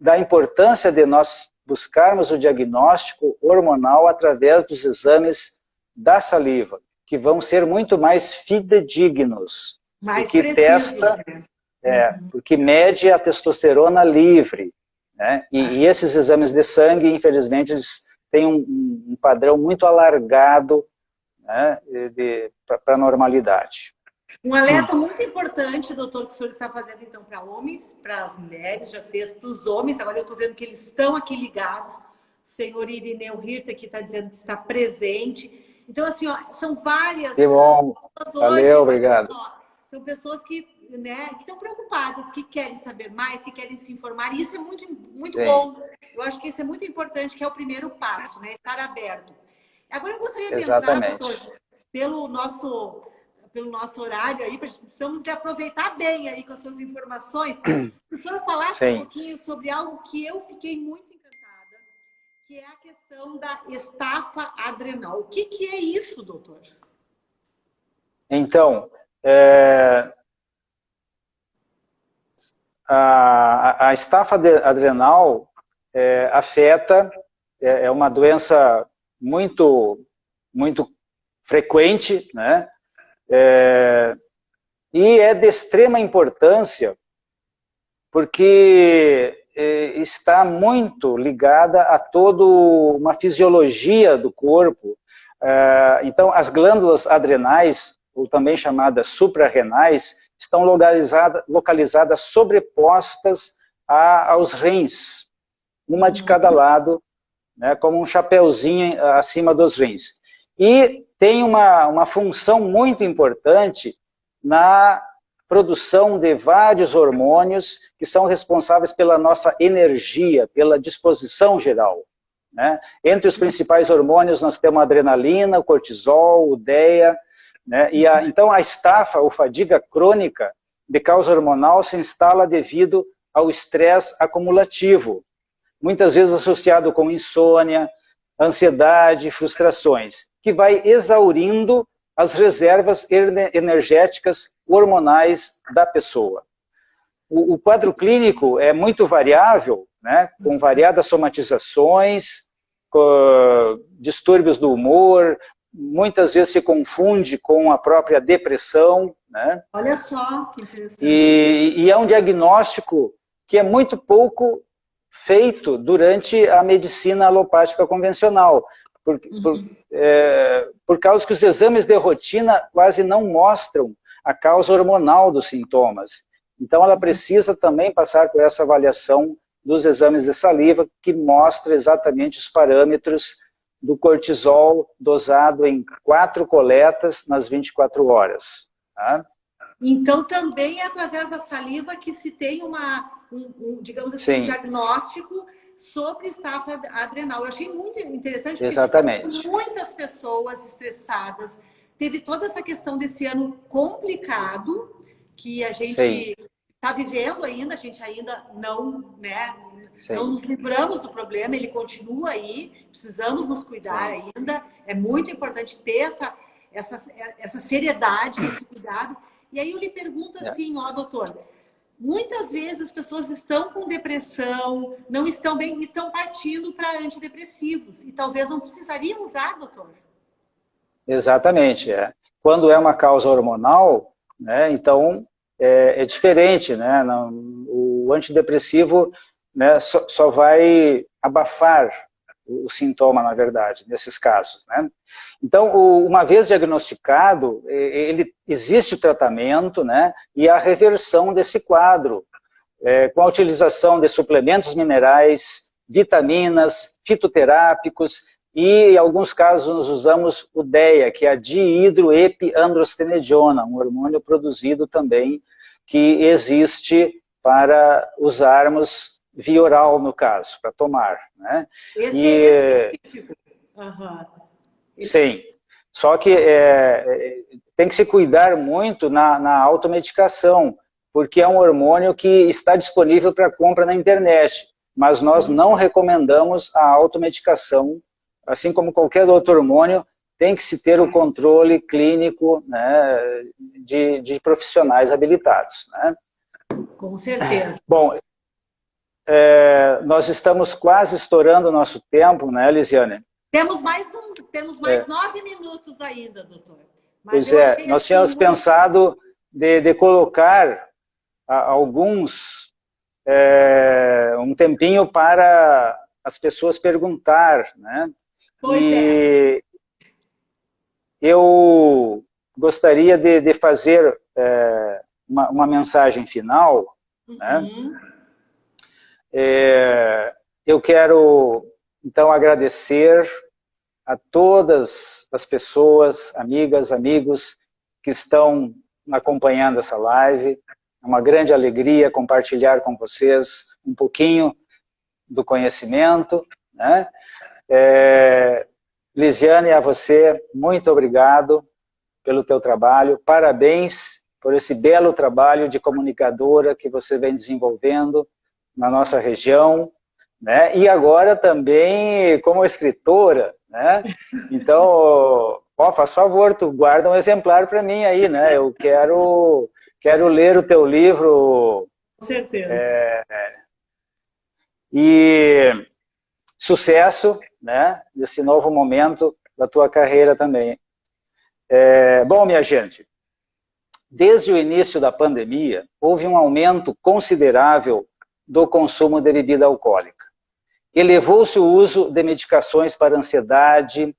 da importância de nós buscarmos o diagnóstico hormonal através dos exames da saliva, que vão ser muito mais fidedignos, porque testa, porque mede a testosterona livre, né? E esses exames de sangue, infelizmente, eles têm um padrão muito alargado, né, para a normalidade. Um alerta muito importante, doutor, que o senhor está fazendo então para homens, para as mulheres, já fez para os homens, agora eu estou vendo que eles estão aqui ligados. O senhor Irineu Hirta aqui está dizendo que está presente. Então, assim, ó, são várias. Que bom, valeu, obrigado. Ó, são pessoas que, né, que estão preocupadas, que querem saber mais, que querem se informar, e isso é muito, muito bom. Eu acho que isso é muito importante, que é o primeiro passo, né, estar aberto. Agora eu gostaria de entrar, doutor, pelo nosso horário aí, precisamos de aproveitar bem aí com as suas informações. O senhor falasse um pouquinho sobre algo que eu fiquei muito encantada, que é a questão da estafa adrenal. O que é isso, doutor? Então, a estafa adrenal afeta, é uma doença muito, muito frequente, né? E é de extrema importância porque está muito ligada a toda uma fisiologia do corpo. Então, as glândulas adrenais, ou também chamadas suprarrenais, estão localizadas sobrepostas aos rins, uma de cada lado, né, como um chapeuzinho acima dos rins. E tem uma função muito importante na produção de vários hormônios que são responsáveis pela nossa energia, pela disposição geral, né? Entre os principais hormônios nós temos a adrenalina, o cortisol, o DEA, né? Então a estafa ou fadiga crônica de causa hormonal se instala devido ao estresse acumulativo, muitas vezes associado com insônia, ansiedade, frustrações, que vai exaurindo as reservas energéticas hormonais da pessoa. O quadro clínico é muito variável, né, com variadas somatizações, com distúrbios do humor, muitas vezes se confunde com a própria depressão, né? Olha só, que interessante. E é um diagnóstico que é muito pouco feito durante a medicina alopática convencional, por causa que os exames de rotina quase não mostram a causa hormonal dos sintomas. Então ela precisa também passar por essa avaliação dos exames de saliva, que mostra exatamente os parâmetros do cortisol dosado em 4 coletas nas 24 horas. Tá? Então, também é através da saliva que se tem digamos assim, um diagnóstico sobre estafa adrenal. Eu achei muito interessante, porque exatamente. Muitas pessoas estressadas. Teve toda essa questão desse ano complicado, que a gente está vivendo ainda, a gente ainda não, né? Sim. Não nos livramos do problema, ele continua aí, precisamos nos cuidar ainda. É muito importante ter essa seriedade, esse cuidado. E aí eu lhe pergunto assim, ó, doutor, muitas vezes as pessoas estão com depressão, não estão bem, estão partindo para antidepressivos. E talvez não precisariam usar, doutor? Exatamente. Quando é uma causa hormonal, né, então é diferente, né? O antidepressivo, né, só vai abafar o sintoma, na verdade, nesses casos, né? Então, uma vez diagnosticado, existe o tratamento, né, e a reversão desse quadro, com a utilização de suplementos minerais, vitaminas, fitoterápicos, e em alguns casos nós usamos o DEA, que é a dihidroepiandrostenediona, um hormônio produzido também, que existe para usarmos via oral, no caso, para tomar, né? Esse é específico. Sim, só que tem que se cuidar muito na automedicação, porque é um hormônio que está disponível para compra na internet, mas nós não recomendamos a automedicação, assim como qualquer outro hormônio, tem que se ter o controle clínico, né, de profissionais habilitados, né? Com certeza. Bom, nós estamos quase estourando o nosso tempo, né, Lisiane? Temos mais 9 minutos ainda, doutor. Mas pois nós tínhamos pensado de colocar um tempinho para as pessoas perguntar, né? Pois eu gostaria de fazer uma mensagem final, né? Eu quero, então, agradecer a todas as pessoas, amigas, amigos, que estão acompanhando essa live. É uma grande alegria compartilhar com vocês um pouquinho do conhecimento, né? Lisiane, a você, muito obrigado pelo teu trabalho. Parabéns por esse belo trabalho de comunicadora que você vem desenvolvendo na nossa região, né? E agora também como escritora, né? Então, faz favor, tu guarda um exemplar para mim aí, né? Eu quero ler o teu livro. Com certeza. E sucesso, né? Nesse novo momento da tua carreira também. Bom, minha gente, desde o início da pandemia, houve um aumento considerável do consumo de bebida alcoólica. Elevou-se o uso de medicações para ansiedade,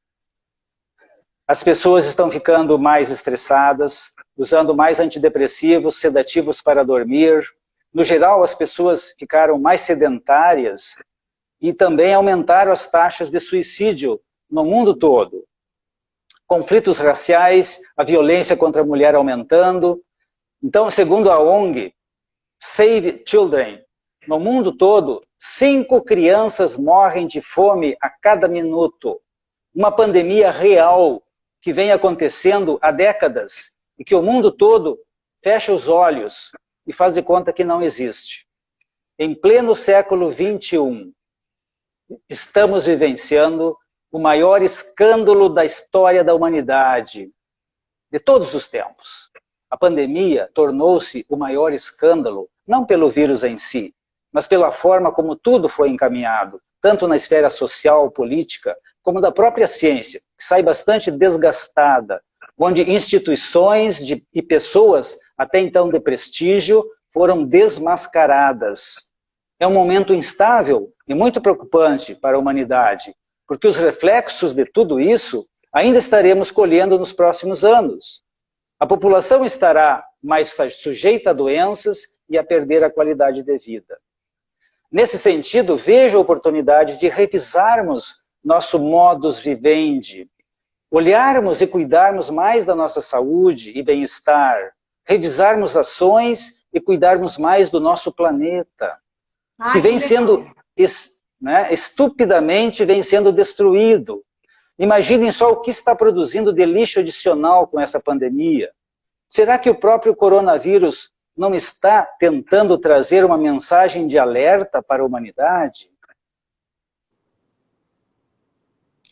as pessoas estão ficando mais estressadas, usando mais antidepressivos, sedativos para dormir. No geral, as pessoas ficaram mais sedentárias e também aumentaram as taxas de suicídio no mundo todo. Conflitos raciais, a violência contra a mulher aumentando. Então, segundo a ONG Save Children, no mundo todo, 5 crianças morrem de fome a cada minuto. Uma pandemia real que vem acontecendo há décadas e que o mundo todo fecha os olhos e faz de conta que não existe. Em pleno século XXI, estamos vivenciando o maior escândalo da história da humanidade, de todos os tempos. A pandemia tornou-se o maior escândalo, não pelo vírus em si, mas pela forma como tudo foi encaminhado, tanto na esfera social, política, como da própria ciência, que sai bastante desgastada, onde instituições e pessoas, até então de prestígio, foram desmascaradas. É um momento instável e muito preocupante para a humanidade, porque os reflexos de tudo isso ainda estaremos colhendo nos próximos anos. A população estará mais sujeita a doenças e a perder a qualidade de vida. Nesse sentido, vejo a oportunidade de revisarmos nosso modus vivendi, olharmos e cuidarmos mais da nossa saúde e bem-estar, revisarmos ações e cuidarmos mais do nosso planeta, que vem sendo, estupidamente vem sendo destruído. Imaginem só o que está produzindo de lixo adicional com essa pandemia. Será que o próprio coronavírus não está tentando trazer uma mensagem de alerta para a humanidade?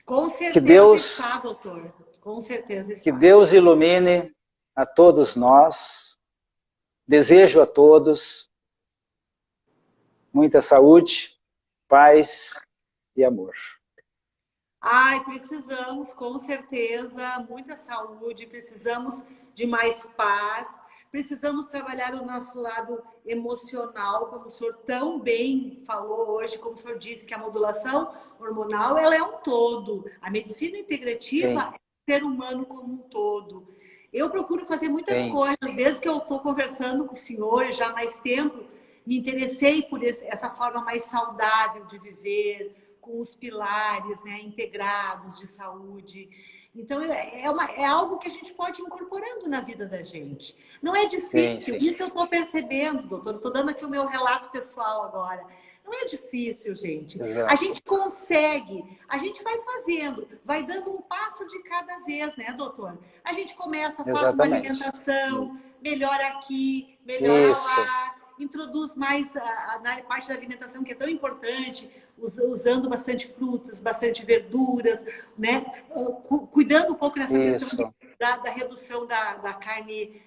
Com certeza Que Deus, está, doutor. Com certeza está. que Deus ilumine a todos nós. Desejo a todos muita saúde, paz e amor. Ai, precisamos, com certeza, muita saúde, precisamos de mais paz, precisamos trabalhar o nosso lado emocional, como o senhor tão bem falou hoje, como o senhor disse, que a modulação hormonal, ela é um todo. A medicina integrativa Sim. é o ser humano como um todo. Eu procuro fazer muitas Sim. coisas, desde que eu estou conversando com o senhor já há mais tempo, me interessei por essa forma mais saudável de viver, com os pilares, né, integrados de saúde. Então, é algo que a gente pode ir incorporando na vida da gente. Não é difícil, Sim, sim. isso eu estou percebendo, doutor. Estou dando aqui o meu relato pessoal agora. Não é difícil, gente. Exato. A gente consegue, a gente vai fazendo, vai dando um passo de cada vez, né, doutor? A gente começa, faz uma Exatamente. alimentação, melhora aqui, melhora Isso. lá, introduz mais na parte da alimentação, que é tão importante, usando bastante frutas, bastante verduras, né? Cuidando um pouco nessa questão da redução da carne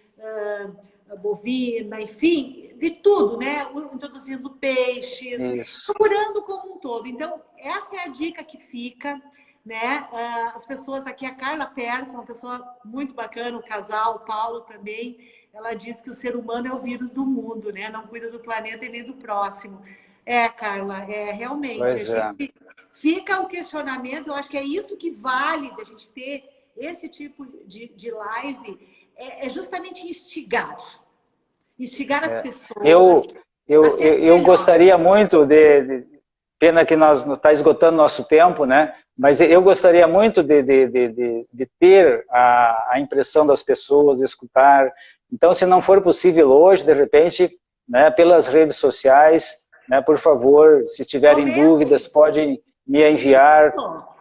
bovina, enfim, de tudo, né? Introduzindo peixes, procurando como um todo. Então, essa é a dica que fica, né? As pessoas aqui, a Carla Persson, uma pessoa muito bacana, o casal, o Paulo também, ela diz que o ser humano é o vírus do mundo, né? Não cuida do planeta e nem do próximo. Carla, realmente, fica o questionamento, eu acho que é isso que vale da gente ter esse tipo de live, é justamente instigar as pessoas. Eu gostaria muito pena que nós está esgotando nosso tempo, né? Mas eu gostaria muito de ter a impressão das pessoas, escutar. Então, se não for possível hoje, de repente, né, pelas redes sociais, né, por favor, se tiverem dúvidas, podem me enviar.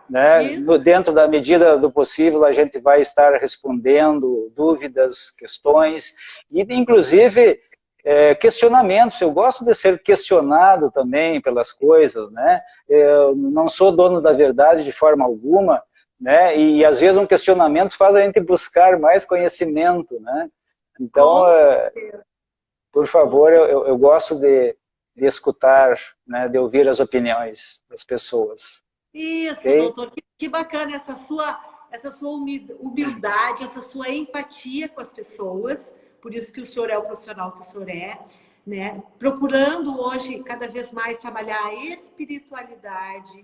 Né? Dentro da medida do possível, a gente vai estar respondendo dúvidas, questões, e inclusive questionamentos. Eu gosto de ser questionado também pelas coisas, né? Eu não sou dono da verdade de forma alguma, né? E às vezes um questionamento faz a gente buscar mais conhecimento, né? Então, por favor, eu gosto de escutar, né? De ouvir as opiniões das pessoas. Isso, okay? Doutor, que bacana essa sua humildade, essa sua empatia com as pessoas, por isso que o senhor é o profissional que o senhor é, né? Procurando hoje cada vez mais trabalhar a espiritualidade,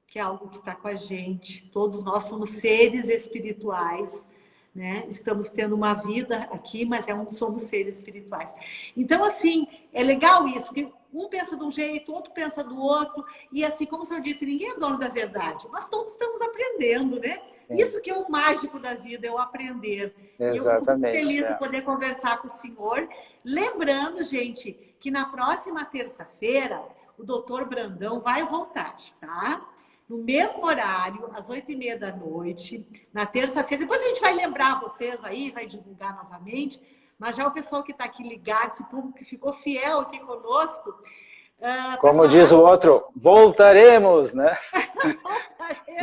que é algo que está com a gente. Todos nós somos seres espirituais, né? Estamos tendo uma vida aqui, mas somos seres espirituais. Então, assim, é legal isso, porque um pensa de um jeito, outro pensa do outro, e assim, como o senhor disse, ninguém é dono da verdade. Nós todos estamos aprendendo, né? Sim. Isso que é o mágico da vida, é o aprender. Exatamente. E eu fico muito feliz de poder conversar com o senhor. Lembrando, gente, que na próxima terça-feira, o doutor Brandão vai voltar, tá? No mesmo horário, às 8h30 da noite, na terça-feira. Depois a gente vai lembrar vocês aí, vai divulgar novamente. Mas já o pessoal que está aqui ligado, esse público que ficou fiel aqui conosco. Como diz o outro, voltaremos, né?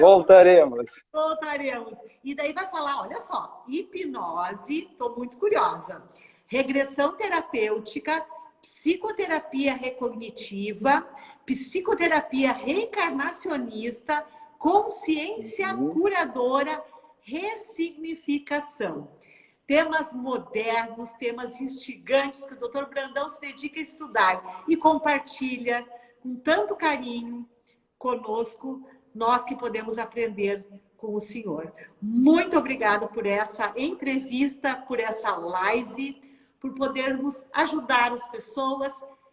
Voltaremos. Voltaremos. E daí vai falar, olha só, hipnose, estou muito curiosa. Regressão terapêutica, psicoterapia recognitiva, psicoterapia reencarnacionista, consciência curadora, ressignificação. Temas modernos, temas instigantes que o doutor Brandão se dedica a estudar e compartilha com tanto carinho conosco, nós que podemos aprender com o senhor. Muito obrigada por essa entrevista, por essa live, por podermos ajudar as pessoas,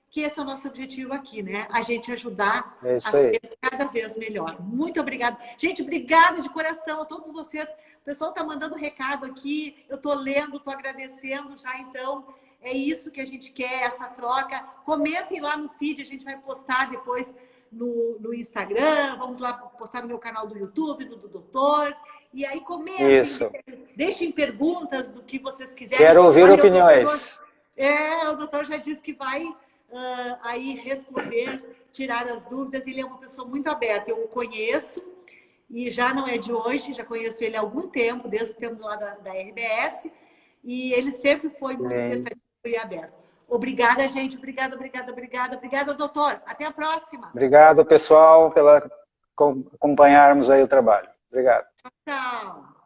que esse é o nosso objetivo aqui, né? A gente ajudar a ser cada vez melhor. Muito obrigada. Gente, obrigada de coração a todos vocês. O pessoal está mandando recado aqui, eu estou lendo, estou agradecendo já, então é isso que a gente quer, essa troca. Comentem lá no feed, a gente vai postar depois no Instagram, vamos lá postar no meu canal do YouTube, do doutor. E aí comentem, deixem perguntas do que vocês quiserem. Quero ouvir opiniões. O doutor já disse que vai aí responder, tirar as dúvidas. Ele é uma pessoa muito aberta. Eu o conheço e já não é de hoje, já conheço ele há algum tempo, desde o tempo lá da RBS. E ele sempre foi muito prestativo e aberto. Obrigada, gente. Obrigada, obrigada, obrigada. Obrigada, doutor. Até a próxima. Obrigado, pessoal, pela acompanharmos aí o trabalho. Obrigado. Tchau.